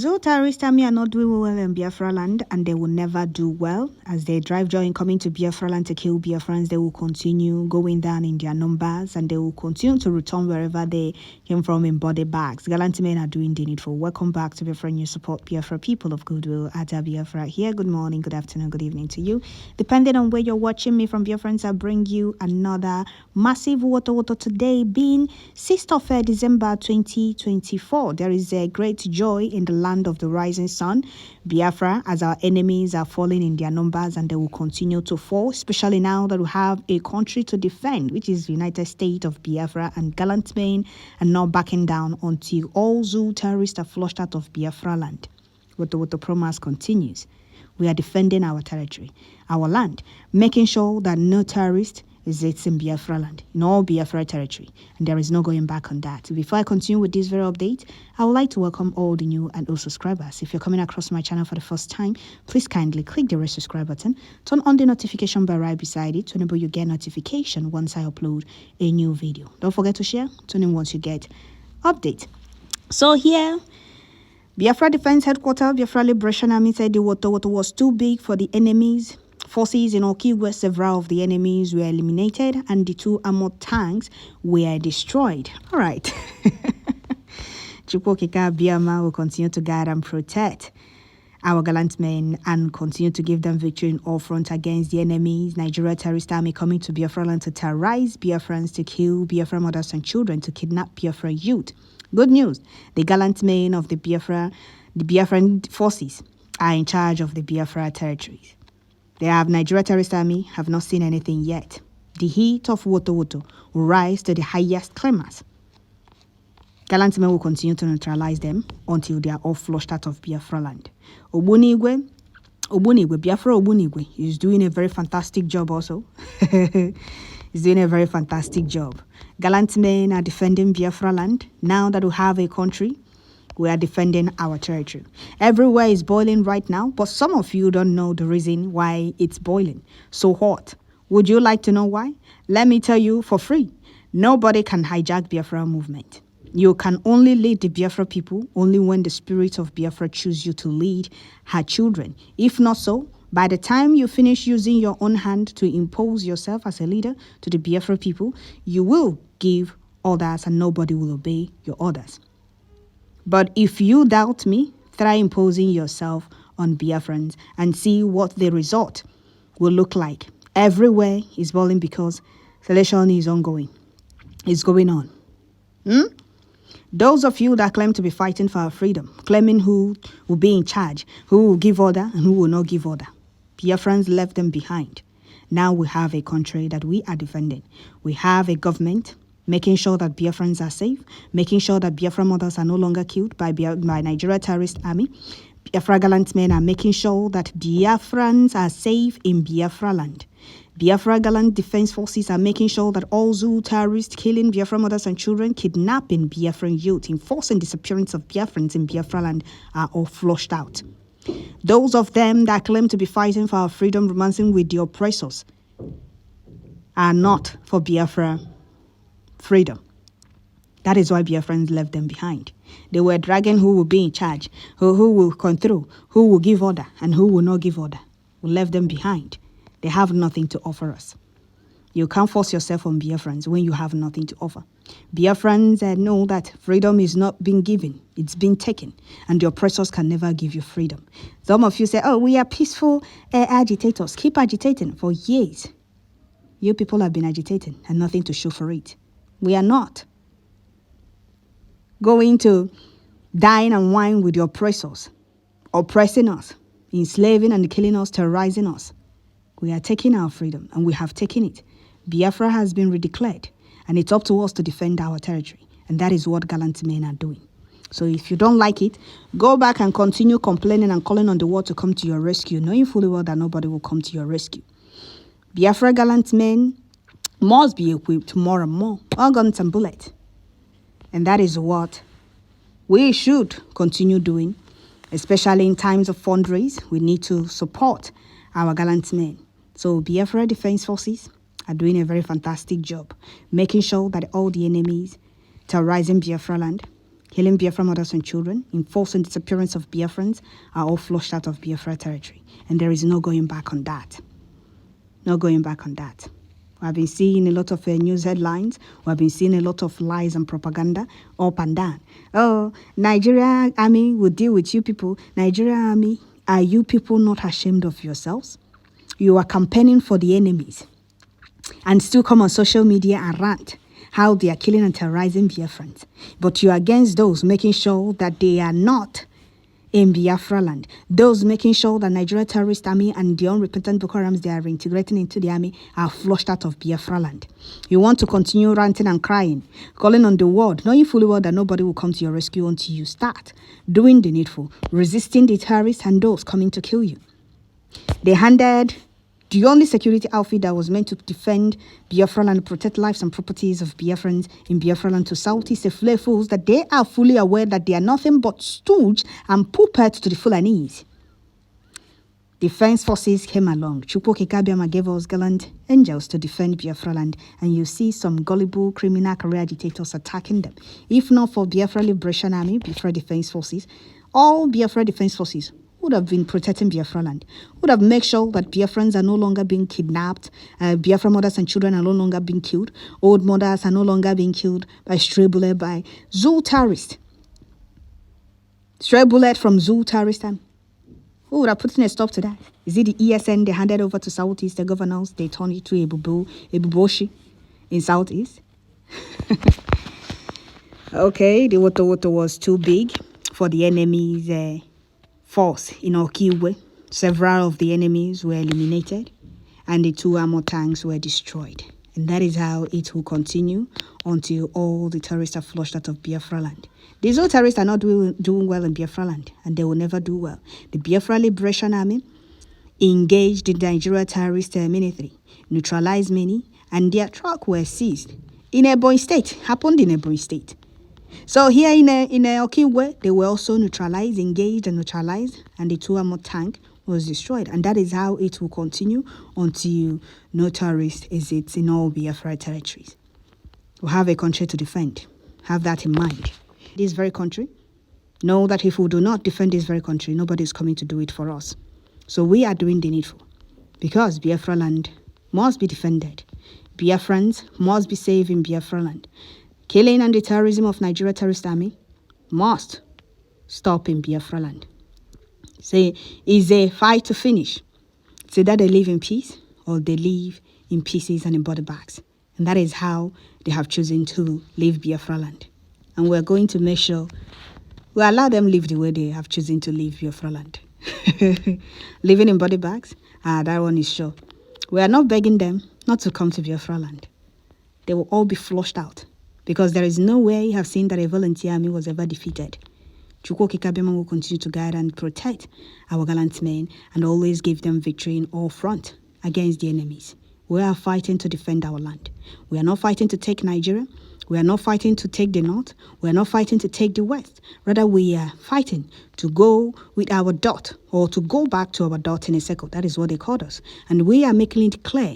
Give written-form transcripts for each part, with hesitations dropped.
Tèrrøríst army are not doing well in Biafra land, and they will never do well. As they drive joy coming to Biafra land to kill Biafrans, they will continue going down in their numbers, and they will continue to return wherever they came from in body bags. Gallant men are doing the needful. Welcome back to Biafra News. Support Biafra, people of goodwill at Biafra here. Good morning, good afternoon, good evening to you. Depending on where you're watching me from, Biafrans, I bring you another massive Woto today, being 6th of December 2024. There is a great joy in the land of the rising sun, Biafra, as our enemies are falling in their numbers, and they will continue to fall, especially now that we have a country to defend, which is the United States of Biafra, and gallant men are not backing down until all terrorists are flushed out of Biafra land. Woto promise continues. We are defending our territory, our land, making sure that no terrorist exists in Biafra land, in all Biafra territory, and there is no going back on that. Before I continue with this very update, I would like to welcome all the new and old subscribers. If you're coming across my channel for the first time, please kindly click the red subscribe button, turn on the notification bell right beside it to enable you get notification once I upload a new video. Don't forget to share, tune in once you get update. So here, Biafra Defense Headquarters, Biafra Liberation Army said the Woto was too big for the enemies. Forces in Okigwe, several of the enemies were eliminated, and the 2 armored tanks were destroyed. All right. Chukwokika Biama will continue to guide and protect our gallant men and continue to give them victory in all fronts against the enemies. Nigeria Terrorist Army coming to Biafra land to terrorize Biafrans, to kill Biafra mothers and children, to kidnap Biafra youth. Good news, the gallant men of the Biafran forces are in charge of the Biafra territories. They have Nigeria Terrorist Army have not seen anything yet. The heat of Woto will rise to the highest climax. Gallant men will continue to neutralize them until they are all flushed out of Biafra land. Biafra Ogbunigwe is doing a very fantastic job also. He's doing a very fantastic job. Gallant men are defending Biafra land. Now that we have a country, we are defending our territory. Everywhere is boiling right now, but some of you don't know the reason why it's boiling so hot. Would you like to know why? Let me tell you for free. Nobody can hijack Biafra movement. You can only lead the Biafra people only when the spirit of Biafra chooses you to lead her children. If not so, by the time you finish using your own hand to impose yourself as a leader to the Biafra people, you will give orders and nobody will obey your orders. But if you doubt me, try imposing yourself on Biafrans and see what the result will look like. Everywhere is boiling because selection is ongoing. It's going on. Those of you that claim to be fighting for our freedom, claiming who will be in charge, who will give order and who will not give order, Biafrans left them behind. Now we have a country that we are defending. We have a government making sure that Biafrans are safe, making sure that Biafra mothers are no longer killed by Nigeria Terrorist Army. Biafra gallant men are making sure that Biafrans are safe in Biafra land. Biafra gallant defense forces are making sure that all terrorists killing Biafra mothers and children, kidnapping Biafran youth, enforcing disappearance of Biafrans in Biafra land are all flushed out. Those of them that claim to be fighting for our freedom, romancing with the oppressors, are not for Biafra freedom. That is why Biafrans left them behind. They were dragging who will be in charge, who will control, who will give order, and who will not give order. We left them behind. They have nothing to offer us. You can't force yourself on Biafrans when you have nothing to offer. Biafrans know that freedom is not being given, it's being taken, and the oppressors can never give you freedom. Some of you say, oh, we are peaceful agitators. Keep agitating for years. You people have been agitating and nothing to show for it. We are not going to dine and wine with the oppressors, oppressing us, enslaving and killing us, terrorizing us. We are taking our freedom, and we have taken it. Biafra has been redeclared, and it's up to us to defend our territory, and that is what gallant men are doing. So if you don't like it, go back and continue complaining and calling on the world to come to your rescue, knowing fully well that nobody will come to your rescue. Biafra gallant men must be equipped more and more, all guns and bullets. And that is what we should continue doing, especially in times of fundraise. We need to support our gallant men. So Biafra Defense Forces are doing a very fantastic job, making sure that all the enemies terrorizing Biafra land killing Biafra mothers and children, enforcing disappearance of Biafrans are all flushed out of Biafra territory. And there is no going back on that. No going back on that. I've been seeing a lot of news headlines. We've been seeing a lot of lies and propaganda up and down. Oh, Nigeria army will deal with you people. Nigeria army, are you people not ashamed of yourselves? You are campaigning for the enemies and still come on social media and rant how they are killing and terrorizing Biafrans. But you are against those making sure that they are not in Biafra land. Those making sure that Nigeria terrorist army and the unrepentant Boko Harams they are reintegrating into the army are flushed out of Biafra land. You want to continue ranting and crying, calling on the world, knowing fully well that nobody will come to your rescue until you start doing the needful, resisting the terrorists and those coming to kill you. They handed the only security outfit that was meant to defend Biafra land, protect lives and properties of Biafrans in Biafra land to Southeast, the flare fools that they are fully aware that they are nothing but stooge and puppet to the Fulanese. Defense forces came along. Chukwu Kikabiama gave us gallant angels to defend Biafra land, and you see some gullible criminal career agitators attacking them. If not for Biafra Liberation Army, Biafra Defense Forces, all Biafra Defense Forces would have been protecting Biafra land, would have made sure that Biafrans are no longer being kidnapped, Biafra mothers and children are no longer being killed, old mothers are no longer being killed by stray bullet, by zoo terrorists. Stray bullet from zoo terrorist time. Who would have put in a stop to that? Is it the ESN they handed over to Southeast, the governors, they turned it to Ebuboshi in Southeast? Okay, the Woto was too big for the enemy's force in Okigwe. Several of the enemies were eliminated and the 2 armor tanks were destroyed. And that is how it will continue until all the terrorists are flushed out of Biafra land. These old terrorists are not doing well in Biafra land, and they will never do well. The Biafra Liberation Army engaged the Nigeria terrorist military, neutralized many, and their truck were seized in Ebonyi State. Happened in Ebonyi State. So here in Okigwe, they were also neutralized, engaged and neutralized, and the 2 armor tank was destroyed. And that is how it will continue until no terrorist exits in all Biafra territories. We have a country to defend. Have that in mind. This very country, know that if we do not defend this very country, nobody is coming to do it for us. So we are doing the needful, because Biafra land must be defended. Biafrans must be saved in Biafra land. Killing and the terrorism of Nigeria terrorist army must stop in Biafra land. Say, it's a fight to finish. It's either they live in peace or they live in pieces and in body bags. And that is how they have chosen to live Biafra land. And we're going to make sure we allow them live the way they have chosen to live Biafra land. Living in body bags, that one is sure. We are not begging them not to come to Biafra land. They will all be flushed out. Because there is no way you have seen that a volunteer army was ever defeated. Chukwu Kikabema will continue to guide and protect our gallant men and always give them victory in all front against the enemies. We are fighting to defend our land. We are not fighting to take Nigeria. We are not fighting to take the north. We are not fighting to take the west. Rather, we are fighting to go with our dot, or to go back to our dot in a circle. That is what they called us. And we are making it clear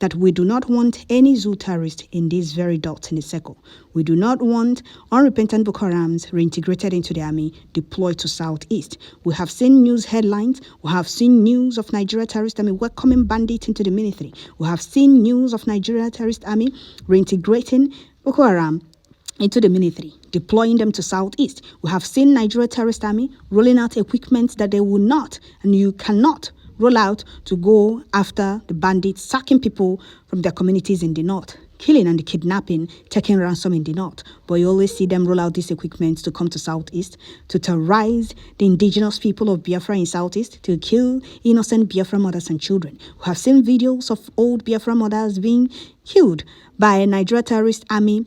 that we do not want any zoo terrorist in this very dot in a circle. We do not want unrepentant Boko Harams reintegrated into the army, deployed to Southeast. We have seen news headlines. We have seen news of Nigeria terrorist army welcoming bandits into the military. We have seen news of Nigeria terrorist army reintegrating Boko Haram into the military, deploying them to Southeast. We have seen Nigeria terrorist army rolling out equipment that they will not, and you cannot roll out to go after the bandits, sacking people from their communities in the north, killing and kidnapping, taking ransom in the north. But you always see them roll out these equipment to come to Southeast, to terrorize the indigenous people of Biafra in Southeast, to kill innocent Biafra mothers and children. We have seen videos of old Biafra mothers being killed by a Nigeria terrorist army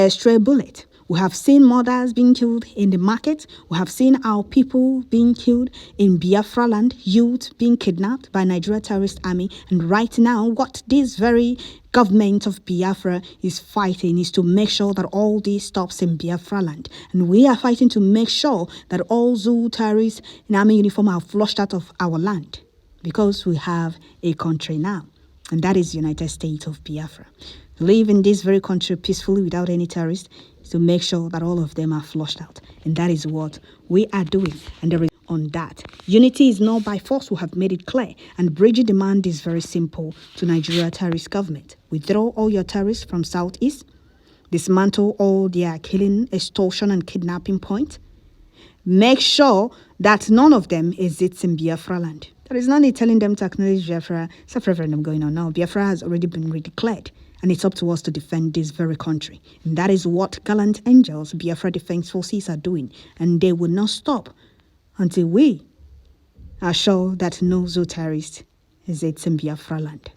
stray bullet. We have seen mothers being killed in the market. We have seen our people being killed in Biafra land, youth being kidnapped by Nigeria terrorist army. And right now, what this very government of Biafra is fighting is to make sure that all this stops in Biafra land. And we are fighting to make sure that all zoo terrorists in army uniform are flushed out of our land, because we have a country now. And that is the United States of Biafra. Live in this very country peacefully without any terrorists to make sure that all of them are flushed out. And that is what we are doing. And there is on that. Unity is not by force, we have made it clear. And bridging demand is very simple to Nigeria terrorist government. Withdraw all your terrorists from Southeast. Dismantle all their killing, extortion, and kidnapping points. Make sure that none of them exists in Biafra land. There is no need telling them to acknowledge Biafra. It's a referendum going on now. Biafra has already been redeclared. And it's up to us to defend this very country. And that is what gallant angels, Biafra Defense Forces, are doing. And they will not stop until we are sure that no Tèrrøríst exists in Biafra land.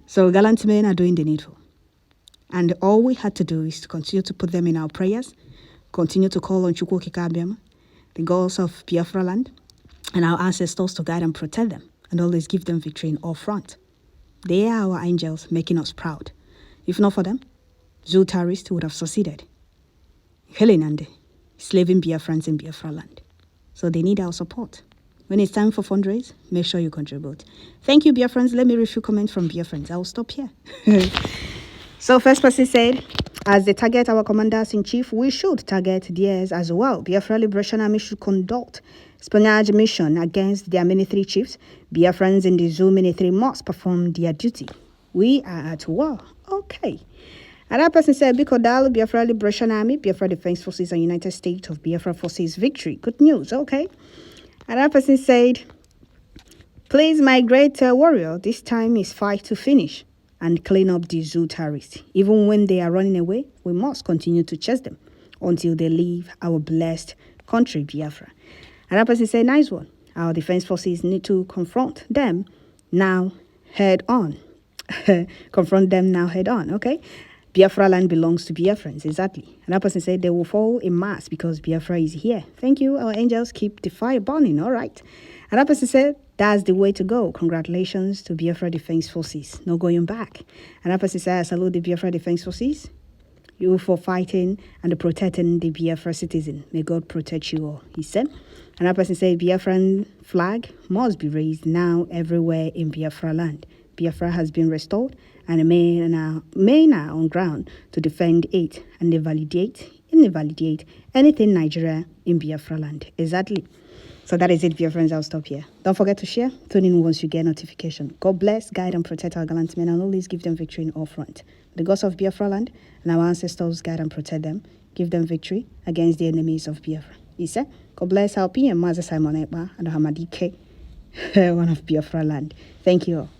So gallant men are doing the needful. And all we had to do is to continue to put them in our prayers, continue to call on Chukwu Kikabiama, the gods of Biafra land, and our ancestors to guide and protect them, and always give them victory in all front. They are our angels making us proud. If not for them, Tèrrøríst would have succeeded, killing and slaving Biafrans in Biafra land. So they need our support. When it's time for fundraise, make sure you contribute. Thank you, Biafrans. Let me read a few comments from Biafrans. I will stop here. So first person said, as they target our commanders-in-chief, we should target theirs as well. Biafra Liberation Army should conduct espionage mission against their military chiefs. Biafrans in the zoo military must perform their duty. We are at war. Okay. Another person said, Bikodal, Biafra Liberation Army, Biafra Defense Forces, and United States of Biafra Forces victory. Good news. Okay. Another person said, please, my great warrior, this time is fight to finish and clean up the Tèrrøríst. Even when they are running away, we must continue to chase them until they leave our blessed country, Biafra. Another person said, nice one. Our defense forces need to confront them now head on. Confront them now head on, okay? Biafra land belongs to Biafrans, exactly. Another person said they will fall in mass because Biafra is here. Thank you, our angels. Keep the fire burning, all right? Another person said, that's the way to go. Congratulations to Biafra Defense Forces. No going back. Another person said, I salute the Biafra Defense Forces. You for fighting and protecting the Biafra citizen. May God protect you all, he said. Another person said, Biafran flag must be raised now everywhere in Biafra land. Biafra has been restored and men are on ground to defend it and invalidate anything Nigeria in Biafra land. Exactly. So that is it, dear friends. I'll stop here. Don't forget to share. Tune in once you get notification. God bless, guide, and protect our gallant men, and always give them victory in all front. The gods of Biafra land and our ancestors guide and protect them. Give them victory against the enemies of Biafra. He said, God bless our PM, Master Simon Ekpa, and Hamadike, one of Biafra land. Thank you all.